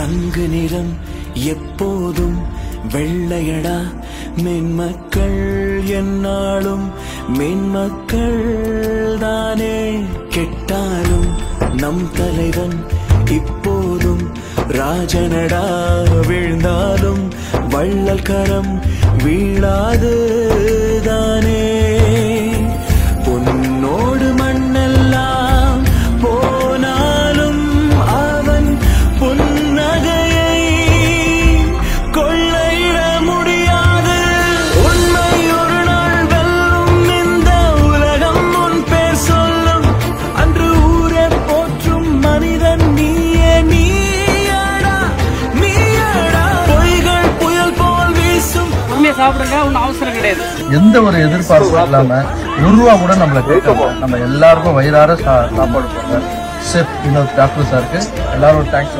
தங்க நிறம் எப்போதும் வெள்ளையடா மென்மக்கள் என்னாலும் மென்மக்கள் தானே கெட்டாலும் நம் தலைவன் இப்போதும் ராஜனடா வீழ்ந்தாலும் வள்ளல் கரம் வீழாது தானே பொன்னோடு மண்ணெல்லாம் போனாலும் அவன் புன்னகையை கொள்ளையிட முடியாது உண்மை ஒரு நாள் வெல்லும் இந்த உலகம் உன் பேர் சொல்லும் அன்று ஊரே போற்றும் மனிதன் நீயே நீயடா நீயடா பொய்கள் புயல் போல் வீசும் சாப்பிடுங்க ஒன்னும் அவசரம் கிடையாது எந்த ஒரு எதிர்பார்ப்பும் இல்லாம ₹1 கூட நம்மள கேட்காம நம்ம எல்லாருக்கும் வயிறார சாப்பாடு போங்க செஃப் வினோத் டாக்டர் சாருக்கு எல்லாரும் தேங்க்ஸ்.